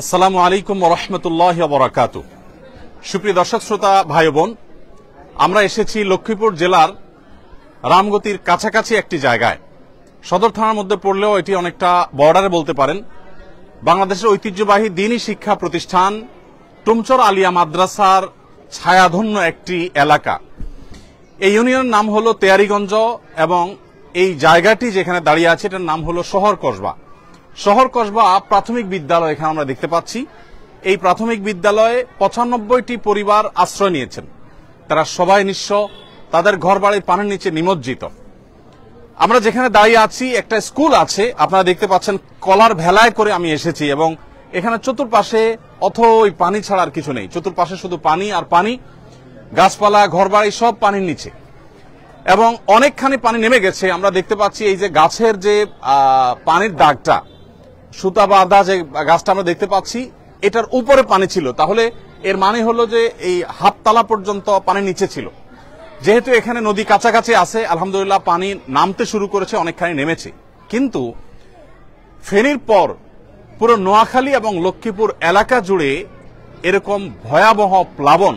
আসসালামু আলাইকুম ওয়া রাহমাতুল্লাহি ওয়া বারাকাতুহু। সুপ্রিয় দর্শক শ্রোতা ভাই বোন, আমরা এসেছি লক্ষ্মীপুর জেলার রামগতির কাছাকাছি একটি জায়গায়। সদর থানার মধ্যে পড়লেও এটি অনেকটা বর্ডারে বলতে পারেন। বাংলাদেশের ঐতিহ্যবাহী দ্বীনি শিক্ষা প্রতিষ্ঠান টুমচর আলিয়া মাদ্রাসার ছায়াধন্য একটি এলাকা। এই ইউনিয়নের নাম হলো তেয়ারিগঞ্জ এবং এই জায়গাটি যেখানে দাঁড়িয়ে আছে এটার নাম হলো শহর কসবা। শহর কসবা প্রাথমিক বিদ্যালয় এখানে আমরা দেখতে পাচ্ছি। এই প্রাথমিক বিদ্যালয়ে ৯৫টি পরিবার আশ্রয় নিয়েছেন। তারা সবাই নিঃস্ব, তাদের ঘরবাড়ি পানির নিচে নিমজ্জিত। আমরা যেখানে দাঁড়িয়ে আছি একটা স্কুল আছে, আপনারা দেখতে পাচ্ছেন কলার ভেলায় করে আমি এসেছি এবং এখানে চতুর্পাশে অথই পানি ছাড়া আর কিছু নেই। চতুর্পাশে শুধু পানি আর পানি, গাছপালা, ঘরবাড়ি সব পানির নিচে এবং অনেকখানি পানি নেমে গেছে। আমরা দেখতে পাচ্ছি এই যে গাছের যে পানির দাগটা, সুতা বাঁধা যে গাছটা আমরা দেখতে পাচ্ছি, এটার উপরে পানি ছিল। তাহলে এর মানে হলো যে এই হাততলা পর্যন্ত পানি নিচে ছিল। যেহেতু এখানে নদী কাছাকাছি আছে, আলহামদুলিল্লাহ পানি নামতে শুরু করেছে, অনেকখানি নেমেছে। কিন্তু ফেনীর পর পুরো নোয়াখালী এবং লক্ষ্মীপুর এলাকা জুড়ে এরকম ভয়াবহ প্লাবন।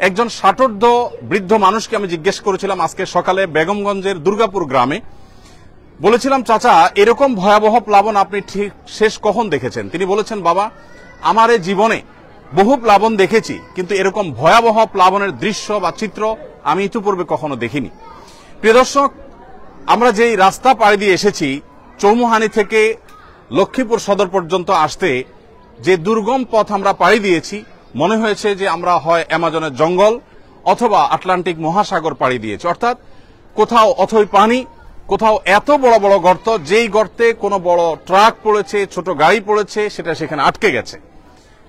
একজন ষাটোর্ধ্ব বৃদ্ধ মানুষকে আমি জিজ্ঞেস করেছিলাম আজকে সকালে বেগমগঞ্জের দুর্গাপুর গ্রামে। বলেছিলাম, চাচা এরকম ভয়াবহ প্লাবন আপনি ঠিক শেষ কখন দেখেছেন? তিনি বলেছেন, বাবা আমার এই জীবনে বহু প্লাবন দেখেছি, কিন্তু এরকম ভয়াবহ প্লাবনের দৃশ্য বা চিত্র আমি ইতিপূর্বে কখনো দেখিনি। প্রিয় দর্শক, আমরা যেই রাস্তা পাড়ি দিয়ে এসেছি, চৌমুহানি থেকে লক্ষ্মীপুর সদর পর্যন্ত আসতে যে দুর্গম পথ আমরা পাড়ি দিয়েছি, মনে হয়েছে যে আমরা হয় অ্যামাজনের জঙ্গল অথবা আটলান্টিক মহাসাগর পাড়ি দিয়েছি। অর্থাৎ কোথাও অথই পানি, কোথাও এত বড় বড় গর্ত, যেই গর্তে কোনো বড় ট্রাক পড়েছে, ছোট গাড়ি পড়েছে, সেটা সেখানে আটকে গেছে।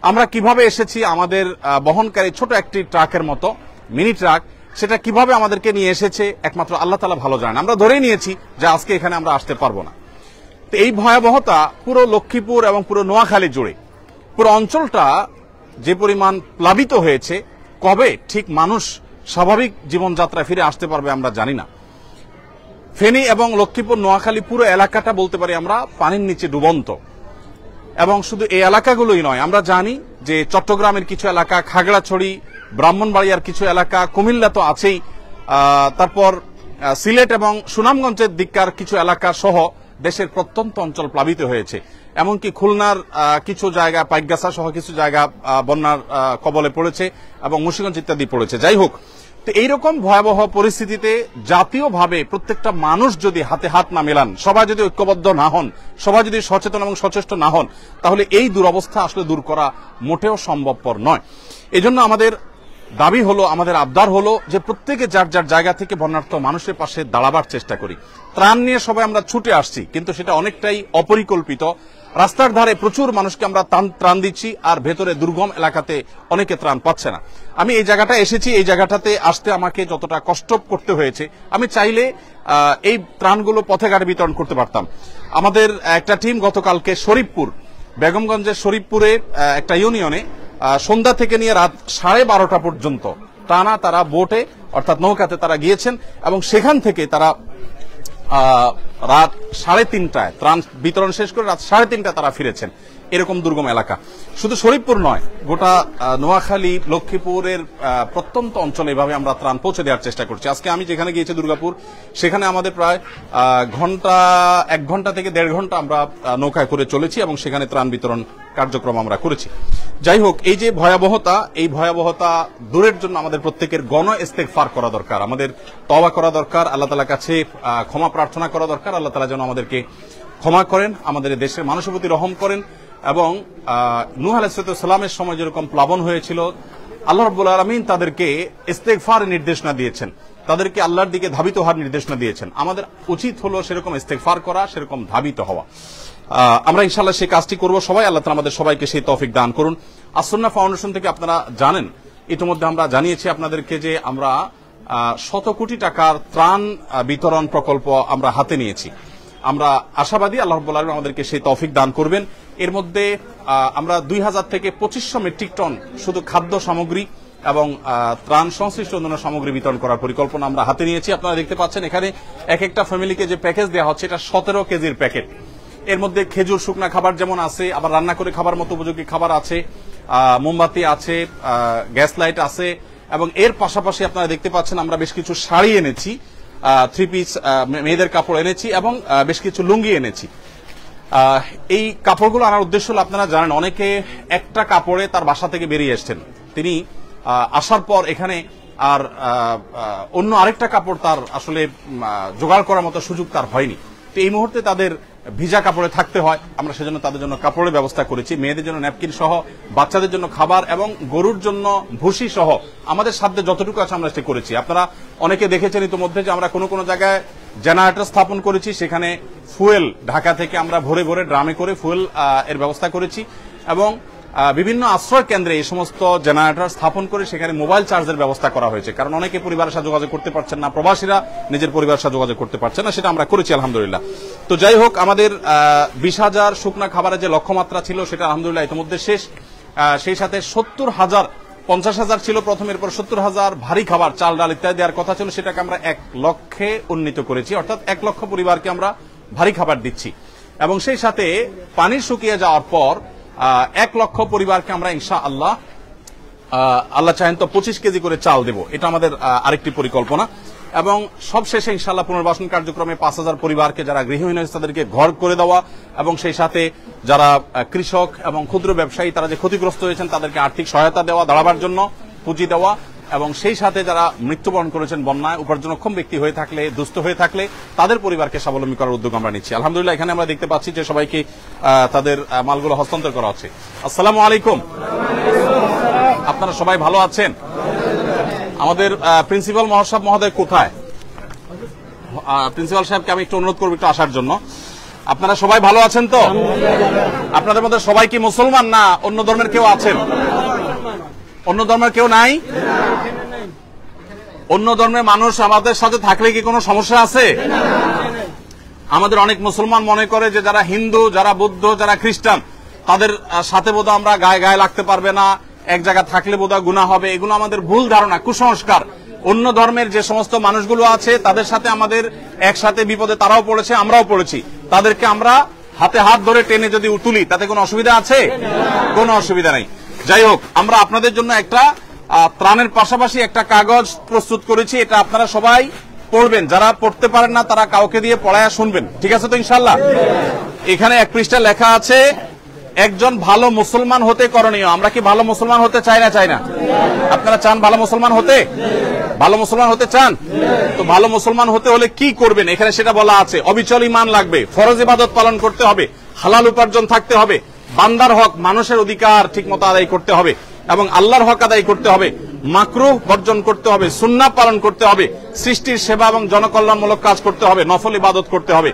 আমরা কিভাবে এসেছি, আমাদের বহনকারী ছোট একটি ট্রাকের মতো মিনি ট্রাক, সেটা কিভাবে আমাদেরকে নিয়ে এসেছে একমাত্র আল্লাহ তাআলা ভালো জানেন। আমরা ধরেই নিয়েছি যে আজকে এখানে আমরা আসতে পারবো না। তো এই ভয়াবহতা পুরো লক্ষ্মীপুর এবং পুরো নোয়াখালী জুড়ে, পুরো অঞ্চলটা যে পরিমাণ প্লাবিত হয়েছে, কবে ঠিক মানুষ স্বাভাবিক জীবনযাত্রায় ফিরে আসতে পারবে আমরা জানি না। ফেনী এবং লক্ষ্মীপুর নোয়াখালী পুরো এলাকাটা বলতে পারি আমরা পানির নিচে ডুবন্ত। এবং শুধু এই এলাকাগুলোই নয়, আমরা জানি যে চট্টগ্রামের কিছু এলাকা, খাগড়াছড়ি, ব্রাহ্মণবাড়িয়ার কিছু এলাকা, কুমিল্লা তো আছেই, তারপর সিলেট এবং সুনামগঞ্জের দিককার কিছু এলাকা সহ দেশের প্রত্যন্ত অঞ্চল প্লাবিত হয়েছে। এমনকি খুলনার কিছু জায়গা, পাইকগাছা সহ কিছু জায়গা বন্যার কবলে পড়েছে এবং মুন্সিগঞ্জ ইত্যাদি পড়েছে। যাই হোক, তো এইরকম ভয়াবহ পরিস্থিতিতে জাতীয়ভাবে প্রত্যেকটা মানুষ যদি হাতে হাত না মেলান, সবাই যদি ঐক্যবদ্ধ না হন, সবাই যদি সচেতন এবং সচেষ্ট না হন, তাহলে এই দুরবস্থা আসলে দূর করা মোটেও সম্ভবপর নয়। এজন্য আমাদের দাবি হলো, আমাদের আবদার হলো যে প্রত্যেকে যার যার জায়গা থেকে বন্যার্থ মানুষের পাশে দাঁড়াবার চেষ্টা করি। ত্রাণ নিয়ে সবাই আমরা ছুটে আসছি, কিন্তু সেটা অনেকটাই অপরিকল্পিত। রাস্তার ধারে প্রচুর মানুষকে আমরা ত্রাণ দিচ্ছি, আর ভেতরে দুর্গম এলাকাতে অনেকে ত্রাণ পাচ্ছে না। আমি এই জায়গাটা এসেছি, এই জায়গাটাতে আসতে আমাকে যতটা কষ্ট করতে হয়েছে, আমি চাইলে এই ত্রাণগুলো পথে ঘাটে বিতরণ করতে পারতাম। আমাদের একটা টিম গতকালকে শরীফপুর, বেগমগঞ্জের শরীফপুরে একটা ইউনিয়নে সন্ধ্যা থেকে নিয়ে রাত 12:30 পর্যন্ত টানা তারা বোটে অর্থাৎ নৌকাতে তারা গিয়েছেন এবং সেখান থেকে তারা রাত 3:30টায় ত্রাণ বিতরণ শেষ করে রাত 3:30টায় তারা ফিরেছেন। এরকম দুর্গম এলাকা শুধু শরীফপুর নয়, গোটা নোয়াখালী, লক্ষ্মীপুরের প্রত্যন্ত অঞ্চলে এভাবে আমরা ত্রাণ পৌঁছে দেওয়ার চেষ্টা করছি। আজকে আমি যেখানে গিয়েছি দুর্গাপুর, সেখানে আমাদের প্রায় 1 ঘন্টা থেকে 1.5 ঘন্টা আমরা নৌকায় করে চলেছি এবং সেখানে ত্রাণ বিতরণ কার্যক্রম আমরা করেছি। যাই হোক, এই যে ভয়াবহতা, এই ভয়াবহতা দূরের জন্য আমাদের প্রত্যেকের গণ ইস্তেগফার করা দরকার, আমাদের তওবা করা দরকার, আল্লাহ তাআলার কাছে ক্ষমা প্রার্থনা করা দরকার। আল্লাহ তাআলা যেন আমাদেরকে ক্ষমা করেন, আমাদের দেশের মানুষের প্রতি রহম করেন এবং নূহ আলাইহিস সালামের সময় যেরকম প্লাবন হয়েছিল, আল্লাহ রাব্বুল আলামিন তাদেরকে ইস্তেগফার নির্দেশনা দিয়েছেন, তাদেরকে আল্লাহর দিকে ধাবিত হওয়ার নির্দেশনা দিয়েছেন। আমাদের উচিত হলো সেরকম ইস্তেগফার করা, সেরকম ধাবিত হওয়া। আমরা ইনশাআল্লাহ সেই কাজটি করব সবাই। আল্লাহ তাআলা আমাদের সবাইকে সেই তৌফিক দান করুন। আসুন্নাহ ফাউন্ডেশন থেকে আপনারা জানেন, ইতিমধ্যে আমরা জানিয়েছি আপনাদেরকে যে আমরা 100 কোটি টাকার ত্রাণ বিতরণ প্রকল্প আমরা হাতে নিয়েছি। আমরা আশাবাদী আল্লাহ রাব্বুল আলামিন আমাদেরকে সেই তৌফিক দান করবেন। এর মধ্যে আমরা 2000 থেকে 2500 মেট্রিক টন শুধু খাদ্য সামগ্রী এবং ত্রাণ সংশ্লিষ্ট অন্যান্য সামগ্রী বিতরণ করার পরিকল্পনা আমরা হাতে নিয়েছি। আপনারা দেখতে পাচ্ছেন এখানে এক একটা ফ্যামিলিকে যে প্যাকেজ দেওয়া হচ্ছে, এটা 17 কেজির প্যাকেট। এর মধ্যে খেজুর শুকনা খাবার যেমন আছে, আবার রান্না করে খাবার মতো উপযোগী খাবার আছে, মোমবাতি আছে, গ্যাস লাইট আছে, এবং এর পাশাপাশি আপনারা দেখতে পাচ্ছেন আমরা বেশ কিছু শাড়ি এনেছি, 3 পিস মেয়েদের কাপড় এনেছি, এবং বেশ কিছু লুঙ্গি এনেছি। এই কাপড়গুলো আনার উদ্দেশ্য হলো, আপনারা জানেন অনেকে একটা কাপড়ে তার বাসা থেকে বেরিয়ে এসছেন, তিনি আসার পর এখানে আর অন্য আরেকটা কাপড় তার আসলে জোগাড় করার মতো সুযোগ তার হয়নি। তো এই মুহূর্তে তাদের ভিজা কাপড়ে থাকতে হয়, আমরা সেজন্য তাদের জন্য কাপড়ের ব্যবস্থা করেছি, মেয়েদের জন্য ন্যাপকিন সহ, বাচ্চাদের জন্য খাবার এবং গরুর জন্য ভুসি সহ আমাদের সাধ্যে যতটুকু আছে আমরা সেটা করেছি। আপনারা অনেকে দেখেছেন ইতিমধ্যে যে আমরা কোনো জায়গায় জেনারেটর স্থাপন করেছি, সেখানে ফুয়েল ঢাকা থেকে আমরা ভরে ভরে ড্রামে করে ফুয়েল এর ব্যবস্থা করেছি, এবং বিভিন্ন আশ্রয় কেন্দ্রে এই সমস্ত জেনারেটর স্থাপন করে সেখানে মোবাইল চার্জের ব্যবস্থা করা হয়েছে, কারণ অনেকে পরিবারের সাথে যোগাযোগ করতে পারছেন না, প্রবাসীরা নিজের পরিবারের সাথে যোগাযোগ করতে পারছেন না, সেটা আমরা করেছি আলহামদুলিল্লাহ। তো যাই হোক, আমাদের 20,000 শুকনা খাবারের যে লক্ষ্যমাত্রা ছিল সেটা আলহামদুলিল্লাহ ইতিমধ্যে শেষ। সেই সাথে 70,000, 50,000 ছিল প্রথম, এরপর 70,000 ভারী খাবার, চাল ডাল ইত্যাদি দেওয়ার কথা ছিল, সেটাকে আমরা 1 লক্ষে উন্নীত করেছি, অর্থাৎ 1 লক্ষ পরিবারকে আমরা ভারী খাবার দিচ্ছি। এবং সেই সাথে পানি শুকিয়ে যাওয়ার পর 1 লক্ষ পরিবারকে আমরা ইনশাআল্লাহ আল্লাহ চাহেন তো 25 কেজি করে চাল দেব, এটা আমাদের আরেকটি পরিকল্পনা। এবং সবশেষে ইনশাআল্লাহ পুনর্বাসন কার্যক্রমে 5,000 পরিবারকে, যারা গৃহহীন হয়েছে তাদেরকে ঘর করে দেওয়া, এবং সেই সাথে যারা কৃষক এবং ক্ষুদ্র ব্যবসায়ী তারা যে ক্ষতিগ্রস্ত হয়েছেন তাদেরকে আর্থিক সহায়তা দেওয়া, দাঁড়াবার জন্য পুঁজি দেওয়া, এবং সেই সাথে যারা মৃত্যুবরণ করেছেন বন্যায়, উপার্জনক্ষম ব্যক্তি হয়ে থাকলে, দুস্থ হয়ে থাকলে তাদের পরিবারকে স্বাবলম্বী করার উদ্যোগ আমরা নিচ্ছি। আলহামদুলিল্লাহ এখানে আমরা দেখতে পাচ্ছি যে সবাইকে তাদের মালগুলো হস্তান্তর করা হচ্ছে। আসসালামু আলাইকুম, আপনারা সবাই ভালো আছেন? আমাদের প্রিন্সিপাল মহোদয় কোথায়? প্রিন্সিপাল সাহেবকে আমি একটু অনুরোধ করবো একটু আসার জন্য। আপনারা সবাই ভালো আছেন তো? আপনাদের মধ্যে সবাই কি মুসলমান, না অন্য ধর্মের কেউ আছেন? অন্য ধর্মের কেউ নাই? অন্য ধর্মের মানুষ আমাদের সাথে থাকলে কি কোনো সমস্যা আছে? আমাদের অনেক মুসলমান মনে করে যে যারা হিন্দু, যারা বৌদ্ধ, যারা খ্রিস্টান তাদের সাথে বোধহয় আমরা গায়ে গায়ে লাগতে পারবে না, এক জায়গা থাকলে বোধহয় গুনাহ হবে। এগুলো আমাদের ভুল ধারণা, কুসংস্কার। অন্য ধর্মের যে সমস্ত মানুষগুলো আছে তাদের সাথে আমাদের একসাথে বিপদে তারাও পড়েছে, আমরাও পড়েছি, তাদেরকে আমরা হাতে হাত ধরে টেনে যদি তুলি তাতে কোনো অসুবিধা আছে? কোনো অসুবিধা নেই। যাই হোক, আমরা আপনাদের জন্য একটা ত্রাণের পাশাপাশি একটা কাগজ প্রস্তুত করেছি, এটা আপনারা সবাই পড়বেন, যারা পড়তে পারেন না তারা কাউকে দিয়ে পড়ায়া শুনবেন, ঠিক আছে তো ইনশাআল্লাহ? এখানে 1 পৃষ্ঠা লেখা আছে একজন ভালো মুসলমান হতে করণীয়। আমরা কি ভালো মুসলমান হতে চাই না? আপনারা চান ভালো মুসলমান হতে? ভালো মুসলমান হতে চান তো? ভালো মুসলমান হতে হলে কি করবেন এখানে সেটা বলা আছে। অবিচল ঈমান লাগবে, ফরজ ইবাদত পালন করতে হবে, হালাল উপার্জন থাকতে হবে, বান্দার হক মানুষের অধিকার ঠিকমতো আদায় করতে হবে, এবং আল্লাহর হক আদায় করতে হবে, মাকরুহ বর্জন করতে হবে, সুন্নাহ পালন করতে হবে, সৃষ্টির সেবা এবং জনকল্যাণমূলক কাজ করতে হবে, নফল ইবাদত করতে হবে।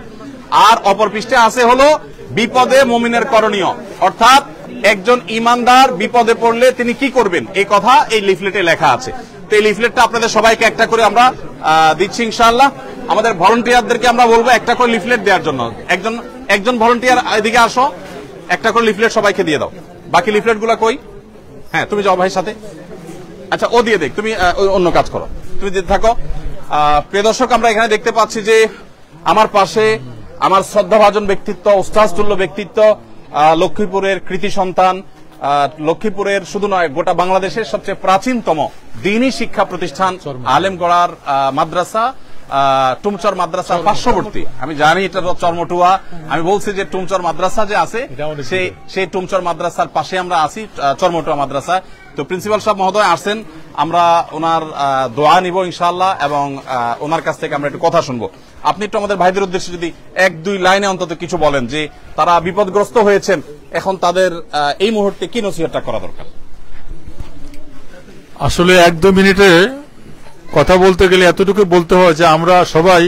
আর অপর পৃষ্ঠে আছে হলো বিপদে মুমিনের করণীয়, অর্থাৎ একজন ইমানদার বিপদে পড়লে তিনি কি করবেন এই কথা এই লিফলেটে লেখা আছে। তো এই লিফলেটটা আপনাদের সবাইকে একটা করে আমরা দিচ্ছি ইনশাআল্লাহ। আমাদের ভলান্টিয়ারদেরকে আমরা বলবো একটা করে লিফলেট দেওয়ার জন্য। একজন ভলান্টিয়ার এদিকে আসো, একটা করে লিফলেট সবাইকে দিয়ে দাও। বাকি লিফলেট গুলা কই? হ্যাঁ, তুমি যাও ভাই সাথে। আচ্ছা, ও দিয়ে দেখ, তুমি অন্য কাজ করো, তুমি দিতে থাকো। প্রিয় দর্শক, আমরা এখানে দেখতে পাচ্ছি যে আমার পাশে আমার শ্রদ্ধাভাজন ব্যক্তিত্ব, ওস্তাদতুল্য ব্যক্তিত্ব, লক্ষ্মীপুরের কৃতি সন্তান, লক্ষ্মীপুরের শুধু নয় গোটা বাংলাদেশের সবচেয়ে প্রাচীনতম দ্বীনি শিক্ষা প্রতিষ্ঠান আলেমগড়ার মাদ্রাসা, টুমচর মাদ্রাসা পার্শ্ববর্তী। আমি জানি এটা চরমটুয়া, আমি বলছি যে টুমচর মাদ্রাসা যে আছে সেই টুমচর মাদ্রাসার পাশে আমরা আছি, চরমটুয়া মাদ্রাসা। তো প্রিন্সিপাল সাহেব মহোদয় আসছেন, আমরা ওনার দোয়া নিব ইনশাআল্লাহ, এবং ওনার কাছ থেকে আমরা একটু কথা শুনবো। আপনি একটু আমাদের ভাইদের উদ্দেশ্যে যদি 1-2 লাইনে অন্তত কিছু বলেন যে তারা বিপদগ্রস্ত হয়েছেন, এখন তাদের এই মুহূর্তে কি নসিহতটা করা দরকার? আসলে 1-2 মিনিটে কথা বলতে গেলে এতটুকু বলতে হয় যে আমরা সবাই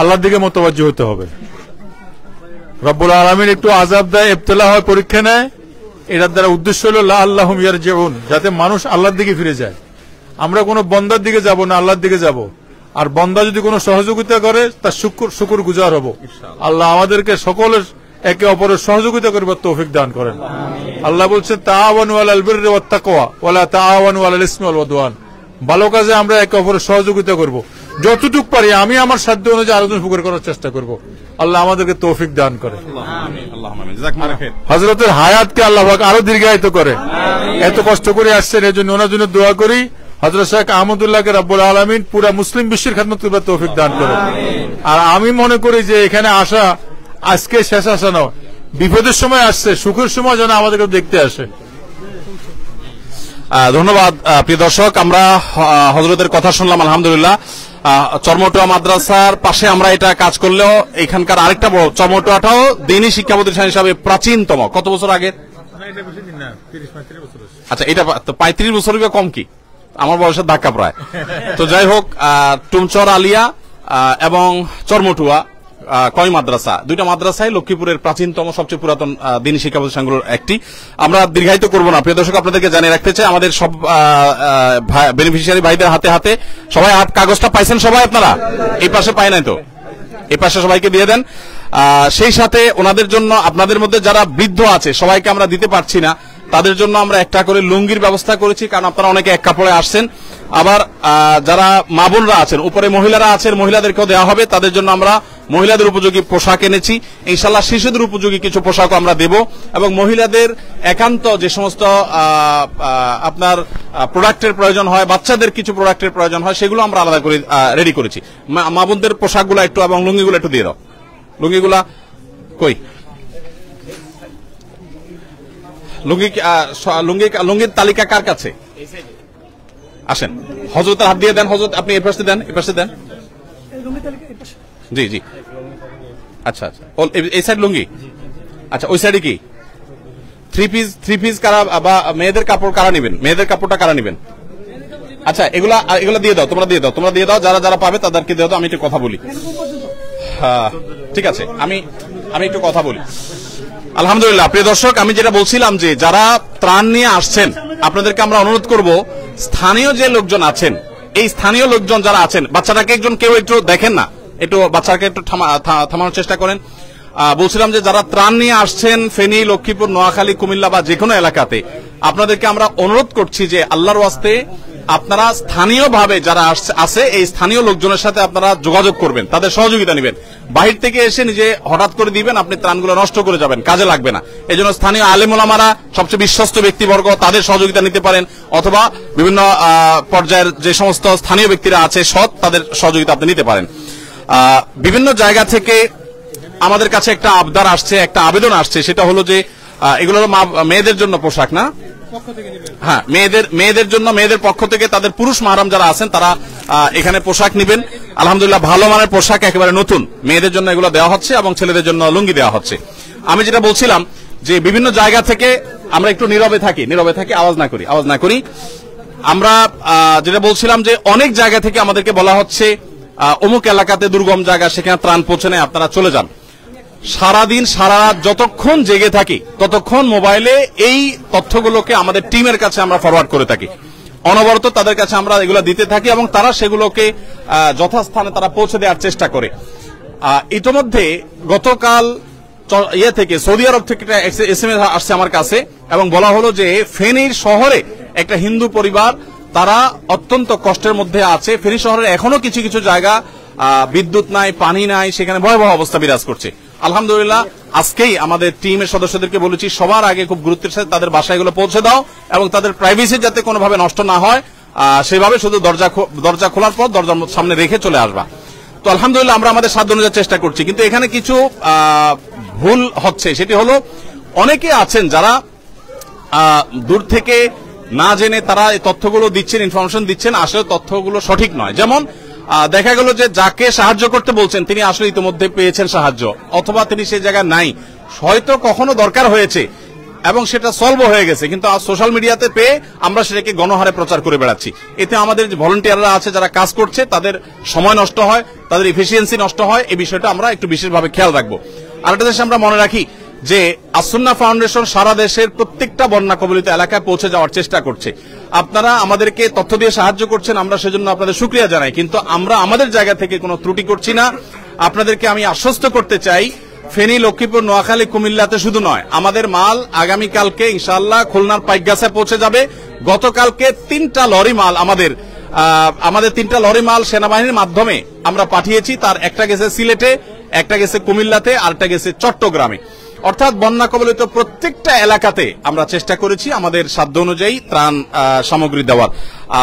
আল্লাহর দিকে মোতাবাজ্জি হতে হবে। রব্বুল আলামিন একটু আযাব দেয়, ইবতিলা হয়, পরীক্ষা নেয়, এটার দ্বারা উদ্দেশ্য হলো লাআল্লাহুম ইয়ারজিউন, যাতে মানুষ আল্লাহর দিকে ফিরে যায়। আমরা কোনো বন্দার দিকে যাব না, আল্লাহর দিকে যাব। আর বন্দা যদি কোনো সহযোগিতা করে তার শুকর গুজার হব। আল্লাহ আমাদেরকে সকলের একে অপরের সহযোগিতা করবার তৌফিক দান করেন। আল্লাহ বলছেন তাআওয়ানু আলাল বিররি ওয়াত তাকওয়া ওয়ালা তাআওয়ানু আলাল ইসমি ওয়াল উদওয়ান। ভালো কাজে আমরা একে অপরের সহযোগিতা করব, যতটুক পারি আমি আমার সাধ্য অনুযায়ী আলোচনা উপকার করার চেষ্টা করব। আল্লাহ আমাদেরকে তৌফিক দান করে, হযরতের হায়াতকে আল্লাহ পাক আরো দীর্ঘায়িত করে। এত কষ্ট করে আসছেন, এজন্য ওনার জন্য দোয়া করি হযরত শেখ আহমদুল্লাহকে রব্বুল আলামিন পুরা মুসলিম বিশ্বের খেদমত করবার তৌফিক দান করে। আর আমি মনে করি যে এখানে আসা আজকে শেষ আসা নয়, বিপদের সময় আসছে, সুখের সময় যেন আমাদেরকে দেখতে আসে। ধন্যবাদ প্রিয় দর্শক, আমরা হযরতের কথা শুনলাম আলহামদুলিল্লাহ। চরমটুয়া মাদ্রাসার পাশে আমরা এটা কাজ করলেও এখানকার আরেকটা বড় চরমটুয়াটাও দ্বীনি শিক্ষা প্রতিষ্ঠান হিসাবে প্রাচীনতম। কত বছর আগে? আচ্ছা, এটা 35 বছর কম কি? আমার বয়সের ধাক্কা প্রায়। তো যাই হোক, টুমচর আলিয়া এবং চরমটুয়া কয় মাদ্রাসা, দুইটা মাদ্রাসায় লক্ষ্মীপুরের প্রাচীনতম সবচেয়ে পুরাতন দ্বীনি শিক্ষা প্রতিষ্ঠানগুলোর একটি। আমরা দীর্ঘায়িত করব না, প্রিয় দর্শক আপনাদেরকে জানিয়ে রাখতে চাই আমাদের সব বেনিফিশিয়ারি ভাইদের হাতে হাতে সবাই কাগজটা পাইছেন সবাই? আপনারা এই পাশে পাই নাই তো, এই পাশে সবাইকে দিয়ে দেন। সেই সাথে ওনাদের জন্য আপনাদের মধ্যে যারা বৃদ্ধ আছে সবাইকে আমরা দিতে পারছি না, তাদের জন্য আমরা একটা করে লুঙ্গির ব্যবস্থা করেছি, কারণ আপনারা অনেকে এক কাপড়ে আসছেন। আবার যারা মা বোনরা আছেন, উপরে মহিলারা আছেন, মহিলাদেরকেও দেওয়া হবে, তাদের জন্য আমরা মহিলাদের উপযোগী পোশাক এনেছি। ইনশাআল্লাহ শিশুদের উপযোগী কিছু পোশাকও আমরা দেব, এবং মহিলাদের একান্ত যে সমস্ত আপনার প্রোডাক্টের প্রয়োজন হয়, বাচ্চাদের কিছু প্রোডাক্টের প্রয়োজন হয়, সেগুলো আমরা আলাদা করে রেডি করেছি। মা বোনদের পোশাকগুলো একটু এবং লুঙ্গিগুলো একটু দিয়ে দাও। লুঙ্গিগুলা কই? লুঙ্গির তালিকা কার কাছে? আসেন, হযরতের হাত দিয়ে দেন। হযরত আপনি এই পাশে দেন, এই পাশে দেন। জি জি, আচ্ছা আচ্ছা, এই সাইড লুঙ্গি। আচ্ছা, ওই সাইডে কি থ্রি পিস কারা বা মেয়েদের কাপড় কারা নেবেন? মেয়েদের কাপড়টা কারা নেবেন? আচ্ছা, এগুলা দিয়ে দাও, তোমরা দিয়ে দাও, যারা যারা পাবে তাদেরকে দিয়ে দাও। আমি একটু কথা বলি। হ্যাঁ ঠিক আছে, আমি একটু কথা বলি। আলহামদুলিল্লাহ প্রিয় দর্শক, আমি যেটা বলছিলাম যে যারা ত্রাণ নিয়ে আসছেন আপনাদেরকে আমরা অনুরোধ করব, স্থানীয় যে লোকজন আছেন, এই স্থানীয় লোকজন যারা আছেন, বাচ্চাটাকে কেউ একটু দেখেন না, একটু বাচ্চাকে একটু থামানোর চেষ্টা করেন। বলছিলাম যে যারা ত্রাণ নিয়ে আসছেন ফেনী, লক্ষ্মীপুর, নোয়াখালী, কুমিল্লা বা যে কোনো এলাকাতে, আপনাদেরকে আমরা অনুরোধ করছি যে আল্লাহর ওয়াস্তে আপনারা স্থানীয়ভাবে যারা আছে এই স্থানীয় লোকজনের সাথে আপনারা যোগাযোগ করবেন, তাদের সহযোগিতা নেবেন। বাহির থেকে এসে নিজে হঠাৎ করে দিবেন, আপনি ত্রাণগুলো নষ্ট করে যাবেন, কাজে লাগবে না। এই জন্য স্থানীয় আলেম ওলামারা, সবচেয়ে বিশ্বস্ত ব্যক্তিবর্গ, তাদের সহযোগিতা নিতে পারেন, অথবা বিভিন্ন পর্যায়ের যে সমস্ত স্থানীয় ব্যক্তিরা আছে সৎ, তাদের সহযোগিতা আপনি নিতে পারেন। বিভিন্ন জায়গা থেকে আমাদের কাছে একটা আবদার আসছে, একটা আবেদন আসছে, সেটা হলো যে এগুলো মেয়েদের জন্য পোশাক না? হ্যাঁ, মেয়েদের জন্য, মেয়েদের পক্ষ থেকে তাদের পুরুষ মাহরাম যারা আছেন তারা এখানে পোশাক নেবেন। আলহামদুলিল্লাহ ভালো মানের পোশাক, একেবারে নতুন, মেয়েদের জন্য এগুলো দেওয়া হচ্ছে এবং ছেলেদের জন্য লুঙ্গি দেওয়া হচ্ছে। আমি যেটা বলছিলাম যে বিভিন্ন জায়গা থেকে আমরা একটু নীরবে থাকি, আওয়াজ না করি। আমরা যেটা বলছিলাম যে অনেক জায়গা থেকে আমাদেরকে বলা হচ্ছে অমুক এলাকাতে দুর্গম জায়গা, সেখানে ত্রাণ পৌঁছে নেয়, আপনারা চলে যান। সারাদিন সারা রাত যতক্ষণ জেগে থাকি ততক্ষণ মোবাইলে এই তথ্যগুলোকে আমাদের টিমের কাছে আমরা ফরওয়ার্ড করে থাকি, অনবরত তাদের কাছে আমরা এগুলো দিতে থাকি এবং তারা সেগুলোকে যথাস্থানে তারা পৌঁছে দেওয়ার চেষ্টা করে। ইতোমধ্যে গতকাল থেকে সৌদি আরব থেকে একটা এসএমএস আসছে আমার কাছে এবং বলা হলো যে ফেনীর শহরে একটা হিন্দু পরিবার, তারা অত্যন্ত কষ্টের মধ্যে আছে। ফেনী শহরের এখনো কিছু কিছু জায়গা বিদ্যুৎ নাই, পানি নাই, সেখানে ভয়াবহ অবস্থা বিরাজ করছে। আলহামদুলিল্লাহ আজকেই আমাদের টিমের সদস্যদেরকে বলেছি সবার আগে খুব গুরুত্বের সাথে তাদের বাসায়গুলো পৌঁছে দাও এবং তাদের প্রাইভেসি যাতে কোনোভাবে নষ্ট না হয়, সেভাবে শুধু দরজা খোলার পর দরজার সামনে রেখে চলে আসবা। তো আলহামদুলিল্লাহ আমরা আমাদের সাধ্য অনুযায়ী চেষ্টা করছি, কিন্তু এখানে কিছু ভুল হচ্ছে। সেটি হলো অনেকে আছেন যারা দূর থেকে না জেনে তারা এই তথ্যগুলো দিচ্ছেন, ইনফরমেশন দিচ্ছেন, আসলে তথ্যগুলো সঠিক নয়। যেমন দেখা গেল যে যাকে সাহায্য করতে বলছেন তিনি আসলে ইতিমধ্যে পেয়েছেন সাহায্য, অথবা তিনি সেই জায়গায় নাই, হয়তো কখনো দরকার হয়েছে এবং সেটা সলভ হয়ে গেছে, কিন্তু সোশ্যাল মিডিয়াতে পেয়ে আমরা সেটাকে গণহারে প্রচার করে বেড়াচ্ছি। এতে আমাদের যে ভলান্টিয়াররা আছে যারা কাজ করছে তাদের সময় নষ্ট হয়, তাদের এফিসিয়েন্সি নষ্ট হয়। এই বিষয়টা আমরা একটু বিশেষভাবে খেয়াল রাখবো। আরেকটা জিনিস আমরা মনে রাখি যে আসুন্নাহ ফাউন্ডেশন সারা দেশের প্রত্যেকটা বন্যা কবলিত এলাকায় পৌঁছে যাওয়ার চেষ্টা করছে। আপনারা আমাদেরকে তথ্য দিয়ে সাহায্য করছেন, আমরা সেজন্য আপনাদের শুকরিয়া জানাই, কিন্তু আমরা আমাদের জায়গা থেকে কোনো ত্রুটি করছি না। আপনাদেরকে আমি আশ্বস্ত করতে চাই, ফেনী, লক্ষ্মীপুর, নোয়াখালী, কুমিল্লাতে শুধু নয়, আমাদের মাল আগামীকালকে ইনশাআল্লাহ খুলনার পাইকগাছায় পৌঁছে যাবে। গতকালকে 3টা লরি মাল আমাদের আমাদের 3টা লরি মাল সেনাবাহিনীর মাধ্যমে আমরা পাঠিয়েছি। তার একটা গেছে সিলেটে, একটা গেছে কুমিল্লাতে, আরেকটা গেছে চট্টগ্রামে। অর্থাৎ বন্যা কবলিত প্রত্যেকটা এলাকাতে আমরা চেষ্টা করেছি আমাদের সাধ্য অনুযায়ী ত্রাণ সামগ্রী দেওয়ার।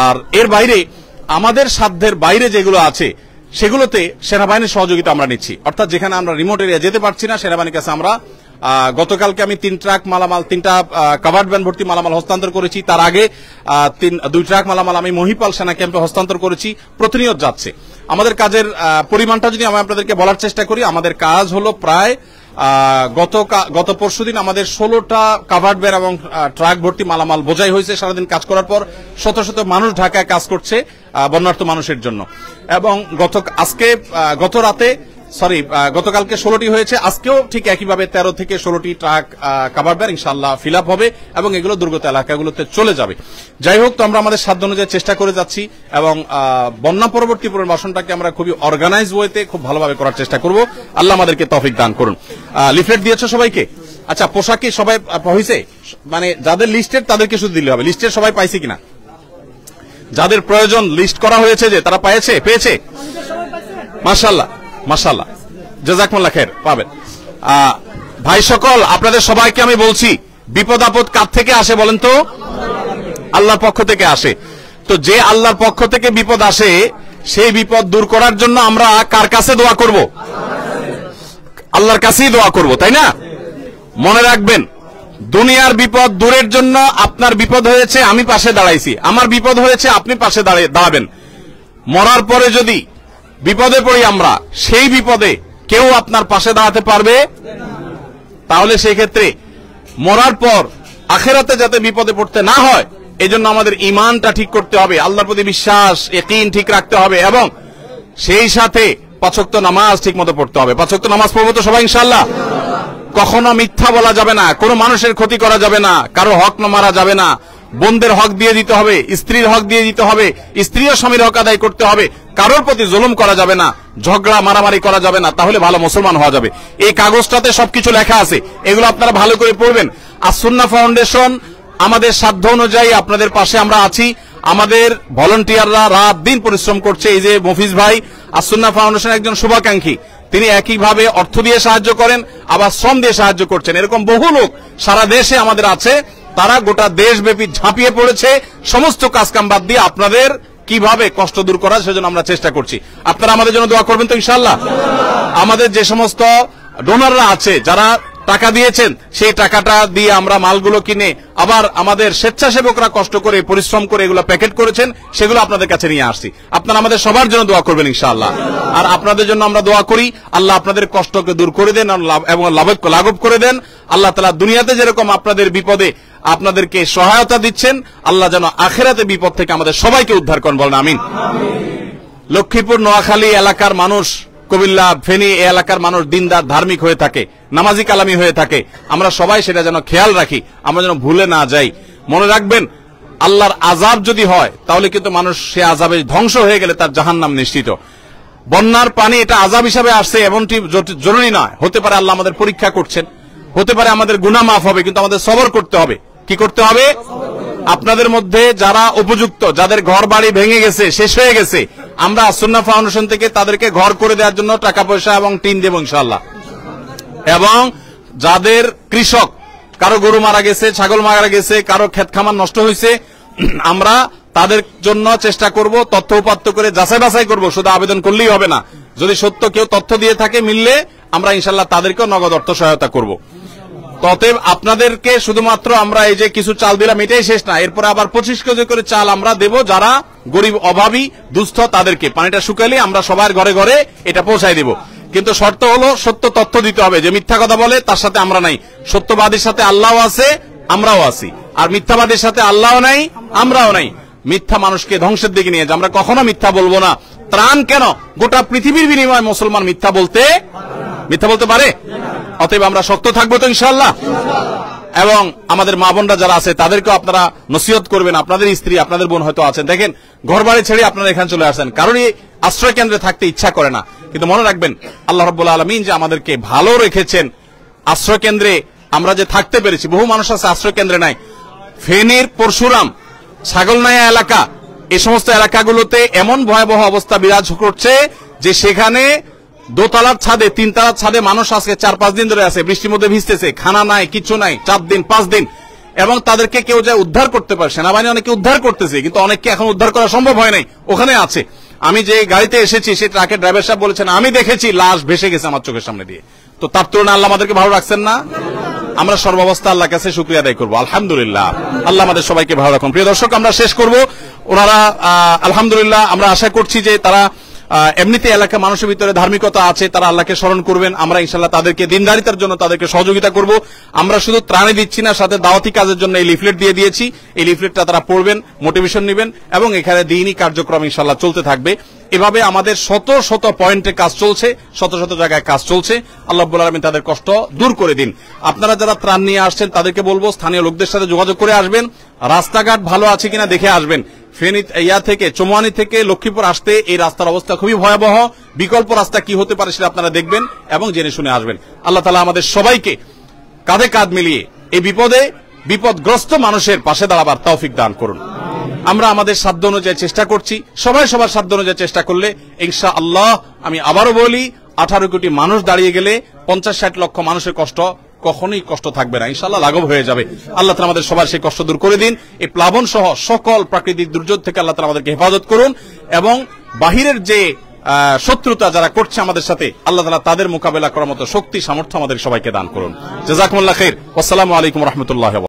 আর এর বাইরে আমাদের সাধ্যের বাইরে যেগুলো আছে সেগুলোতে সেনাবাহিনীর সহযোগিতা আমরা নিচ্ছি। অর্থাৎ যেখানে আমরা রিমোট এরিয়া যেতে পারছি না, সেনাবাহিনীর কাছে আমরা গতকালকে আমি 3 ট্রাক মালামাল, 3টা কাভার্ড ভ্যান ভর্তি মালামাল হস্তান্তর করেছি। তার আগে 2 ট্রাক মালামাল আমি মহিপাল সেনা ক্যাম্পে হস্তান্তর করেছি। প্রতিনিয়ত যাচ্ছে। আমাদের কাজের পরিমাণটা যদি আমি আপনাদেরকে বলার চেষ্টা করি, আমাদের কাজ হলো প্রায় গত পরশুদিন আমাদের 16টা কাভার্ড ভ্যান এবং ট্রাক ভর্তি মালামাল বোঝাই হয়েছে। সারাদিন কাজ করার পর শত শত মানুষ ঢাকায় কাজ করছে বন্যার্ত মানুষের জন্য। এবং গতকালকে 16টি হয়েছে, আজকেও ঠিক একইভাবে 13 থেকে 16টি ট্রাক কাভার্ড ভ্যান ইনশাআল্লাহ ফিল আপ হবে এবং এগুলো দুর্গত এলাকাগুলোতে চলে যাবে। যাই হোক, তো আমরা আমাদের সাধ্য অনুযায়ী চেষ্টা করে যাচ্ছি এবং বন্যা পরবর্তী পুনর্বাসনটাকে আমরা খুবই অর্গানাইজ ওয়েতে খুব ভালোভাবে করার চেষ্টা করব। আল্লাহ আমাদেরকে তৌফিক দান করুন। লিফলেট দিয়েছো সবাইকে? আচ্ছা, পোশাক কি সবাই হয়েছে? মানে যাদের লিস্টেড তাদেরকে শুধু দিলে হবে, লিস্টেড সবাই পাইছে কিনা? যাদের প্রয়োজন লিস্ট করা হয়েছে যে তারা পেয়েছে? মাশাআল্লাহ মাশাআল্লাহ, জাযাকুমুল্লাহ খায়ের, পাবেন। ভাই সকল, আপনাদের সবাইকে আমি বলছি, বিপদ আপদ কার থেকে আসে বলেন তো? আল্লাহর পক্ষ থেকে আসে। তো যে আল্লাহর পক্ষ থেকে বিপদ আসে, সেই বিপদ দূর করার জন্য আমরা কার কাছে দোয়া করব? আল্লাহর কাছেই দোয়া করব, তাই না? মনে রাখবেন, দুনিয়ার বিপদ দূরের জন্য আপনার বিপদ হয়েছে, আমি পাশে দাঁড়াইছি। আমার বিপদ হয়েছে, আপনি পাশে দাঁড়াবেন। মরার পরে যদি বিপদে পড়ি আমরা, সেই বিপদে কেউ আপনার পাশে দাঁড়াতে পারবে? তাহলে সেই ক্ষেত্রে মরার পর আখিরাতে যাতে বিপদে পড়তে না হয়, এজন্য আমাদের ঈমানটা ঠিক করতে হবে, আল্লাহর প্রতি বিশ্বাস ইয়াকিন ঠিক রাখতে হবে এবং সেই সাথে 5 ওয়াক্ত নামাজ ঠিকমতো পড়তে হবে। 5 ওয়াক্ত নামাজ পড়বো তো সবাই ইনশাআল্লাহ? কখনো মিথ্যা বলা যাবে না, কোনো মানুষের ক্ষতি করা যাবে না, কারো হক মারা যাবে না, বোনদের হক দিয়ে দিতে হবে, স্ত্রীর হক দিয়ে দিতে হবে, স্ত্রীও স্বামীর হক আদায় করতে হবে, কারোর প্রতি জুলুম করা যাবে না, ঝগড়া মারামারি করা যাবে না, তাহলে ভালো মুসলমান হওয়া যাবে। এই কাগজটাতে সবকিছু লেখা আছে, এগুলো আপনারা ভালো করে পড়বেন। আর সুন্নাহ ফাউন্ডেশন আমাদের সাধ্য অনুযায়ী আপনাদের পাশে আমরা আছি। আমাদের ভলান্টিয়াররা রাত দিন পরিশ্রম করছে। এই যে মফিজ ভাই আর সুন্নাহ ফাউন্ডেশন একজন শুভাকাঙ্ক্ষী, তিনি একইভাবে অর্থ দিয়ে সাহায্য করেন, আবার শ্রম দিয়ে সাহায্য করছেন। এরকম বহু লোক সারা দেশে আমাদের আছে, তারা গোটা দেশব্যাপী ঝাঁপিয়ে পড়েছে সমস্ত কাজকাম বাদ দিয়ে আপনাদের কিভাবে কষ্ট দূর করা, সেজন্য আমরা চেষ্টা করছি। আপনারা আমাদের জন্য দোয়া করবেন তো ইনশাআল্লাহ? আমাদের যে সমস্ত ডোনাররা আছে, যারা টাকা দিয়েছেন, সেই টাকাটা দিয়ে আমরা মালগুলো কিনে, আবার আমাদের স্বেচ্ছাসেবকরা কষ্ট করে পরিশ্রম করে এগুলো প্যাকেট করেছেন, সেগুলো আপনাদের কাছে নিয়ে আসছি। আপনারা আমাদের সবার জন্য দোয়া করবেন ইনশাআল্লাহ। আর আপনাদের জন্য আমরা দোয়া করি, আল্লাহ আপনাদের কষ্টকে দূর করে দেন এবং লাঘব করে দেন। আল্লাহ তাআলা দুনিয়াতে যেরকম আপনাদের বিপদে আপনাদেরকে সহায়তা দিচ্ছেন, আল্লাহ যেন আখিরাতে বিপদ থেকে আমাদের সবাইকে উদ্ধার করেন, বলেন আমিন। লক্ষ্মীপুর নোয়াখালী এলাকার মানুষ, কুমিল্লা ফেনী এই এলাকার মানুষ দিনদার ধার্মিক হয়ে থাকে, নামাজি কালামি হয়ে থাকে। আমরা সবাই সেটা যেন খেয়াল রাখি, আমরা যেন ভুলে না যাই। মনে রাখবেন, আল্লাহর আযাব যদি হয় তাহলে কিন্তু মানুষ সে আযাবে ধ্বংস হয়ে গেলে তার জাহান্নাম নিশ্চিত। বন্যার পানি এটা আযাব হিসাবে আসছে এমনটি জরুরি নয়, হতে পারে আল্লাহ আমাদের পরীক্ষা করছেন, হতে পারে আমাদের গুনাহ মাফ হবে, কিন্তু আমাদের সবর করতে হবে। কি করতে হবে? আপনাদের মধ্যে যারা উপযুক্ত, যাদের ঘর বাড়ি ভেঙে গেছে, শেষ হয়ে গেছে, আমরা সুন্নাহ ফাউন্ডেশন থেকে তাদেরকে ঘর করে দেওয়ার জন্য টাকা পয়সা এবং টিন দেব ইনশাআল্লাহ। এবং যাদের কৃষক, কারো গরু মারা গেছে, ছাগল মারা গেছে, কারো ক্ষেত খামার নষ্ট হয়েছে, আমরা তাদের জন্য চেষ্টা করব, তথ্য উপাত্ত করে যাচাই বাছাই করব। শুধু আবেদন করলেই হবে না, যদি সত্য কেউ তথ্য দিয়ে থাকে, মিললে আমরা ইনশাআল্লাহ তাদেরকেও নগদ অর্থ সহায়তা করব। ততএব আপনাদেরকে শুধুমাত্র আমরা এই যে কিছু চাল দিলাম এটাই শেষ না, এরপরে আবার 25 কেজি করে চাল আমরা দেব যারা গরিব, অভাবী, দুস্থ, তাদেরকে পানিটা শুকাইলে আমরা সবার ঘরে ঘরে এটা পৌঁছায় দেব। কিন্তু শর্ত হলো সত্য তথ্য দিতে হবে। যে মিথ্যা কথা বলে তার সাথে আমরা নাই, সত্যবাদীর সাথে আল্লাহ আছে, আমরাও আছি, আর মিথ্যাবাদীর সাথে আল্লাহ নাই, আমরাও নাই। মিথ্যা মানুষকে ধ্বংসের দিকে নিয়ে যায়। আমরা কখনো মিথ্যা বলবো না। ত্রাণ কেন, গোটা পৃথিবীর বিনিময়ে মুসলমান মিথ্যা বলতে পারে? অতএব আমরা শক্ত থাকবো তো ইনশাআল্লাহ। এবং আমাদের মা বোনরা যারা আছে তাদেরকেও আপনারা নসিহত করবেন। আপনাদের স্ত্রী, আপনাদের বোন হয়তো আছেন, দেখেন ঘর বাড়ি ছেড়ে আপনারা এখানে চলে আসেন, কারণ এই আশ্রয় কেন্দ্রে থাকতে ইচ্ছা করে না। কিন্তু মনে রাখবেন, আল্লাহ রাব্বুল আলামিন যে আমাদেরকে ভালো রেখেছেন, আশ্রয় কেন্দ্রে আমরা যে থাকতে পেরেছি। বহু মানুষ আছে আশ্রয় কেন্দ্রে নাই। ফেনীর পরশুরাম, ছাগলনাইয়া এলাকা, এই সমস্ত এলাকাগুলোতে এমন ভয়াবহ অবস্থা বিরাজ করছে যে সেখানে দোতলার ছাদে, 3 তলার ছাদে মানুষ আজকে 4-5 দিন ধরে আছে, বৃষ্টির মধ্যে ভিজতেছে, খানা নাই, কিছু নাই, 4 দিন 5 দিন, এবং তাদেরকে কেউ যায় উদ্ধার করতে পারে। সেনাবাহিনী অনেকে উদ্ধার করতেছে, কিন্তু অনেককে এখন উদ্ধার করা সম্ভব হয় নাই, ওখানে আছে। আমি যে গাড়িতে এসেছি সেই ট্রাকের ড্রাইভার সাহেব বলেছেন আমি দেখেছি লাশ ভেসে গেছে আমার চোখের সামনে দিয়ে। তো তার তুলনায় আল্লাহ আমাদেরকে ভালো রাখছেন না? আমরা সর্বাবস্থা আল্লাহর কাছে শুকরিয়া আদায় করবো, আলহামদুলিল্লাহ। আল্লাহ আমাদের সবাইকে ভালো রাখুন। প্রিয় দর্শক, আমরা শেষ করব। ওনারা আলহামদুলিল্লাহ, আমরা আশা করছি যে তারা এমনিতে এলাকা মানুষের ভিতরে ধার্মিকতা আছে, তারা আল্লাহকে স্মরণ করবেন। আমরা ইনশাআল্লাহ তাদেরকে দিনদারিতার জন্য তাদেরকে সহযোগিতা করব। আমরা শুধু ত্রাণে দিচ্ছি না, সাথে দাওয়াতি কাজের জন্য এই লিফলেট দিয়ে দিয়েছি। এই লিফলেটটা তারা পড়বেন, মোটিভেশন নেবেন, এবং এখানে দ্বীনি কার্যক্রম ইনশাআল্লাহ চলতে থাকবে। এভাবে আমাদের শত শত পয়েন্টে কাজ চলছে, শত শত জায়গায় কাজ চলছে। আল্লাহ রাব্বুল আলামিন তাদের কষ্ট দূর করে দিন। আপনারা যারা ত্রাণ নিয়ে আসছেন তাদেরকে বলবো স্থানীয় লোকদের সাথে যোগাযোগ করে আসবেন, রাস্তাঘাট ভালো আছে কিনা দেখে আসবেন। ফেনী থেকে চৌমুহানী থেকে লক্ষ্মীপুর আসতে এই রাস্তার অবস্থা খুবই ভয়াবহ। বিকল্প রাস্তা কি হতে পারে সেটা আপনারা দেখবেন এবং জেনে শুনে আসবেন। আল্লাহ তাআলা আমাদের সবাইকে কাঁধে কাঁধ মিলিয়ে এই বিপদগ্রস্ত মানুষের পাশে দাঁড়াবার তৌফিক দান করুন। আমরা আমাদের সাধ্য অনুযায়ী চেষ্টা করছি, সবাই সবার সাধ্য অনুযায়ী চেষ্টা করলে ইনশাআল্লাহ, আমি আবারও বলি, 18 কোটি মানুষ দাঁড়িয়ে গেলে 50-60 লক্ষ মানুষের কখনোই কষ্ট থাকবে না, ইনশাআল্লাহ লাঘব হয়ে যাবে। আল্লাহ তাআলা আমাদের সবার সেই কষ্ট দূর করে দিন। এই প্লাবন সহ সকল প্রাকৃতিক দুর্যোগ থেকে আল্লাহ তাআলা আমাদেরকে হেফাজত করুন, এবং বাহিরের যে শত্রুতা যারা করছে আমাদের সাথে, আল্লাহ তাআলা তাদের মোকাবেলা করার মতো শক্তি সামর্থ্য আমাদের সবাইকে দান করুন। জাযাকুমুল্লাহ খাইর। আসসালামু আলাইকুম ওয়া রাহমাতুল্লাহি ওয়া বারাকাতুহু।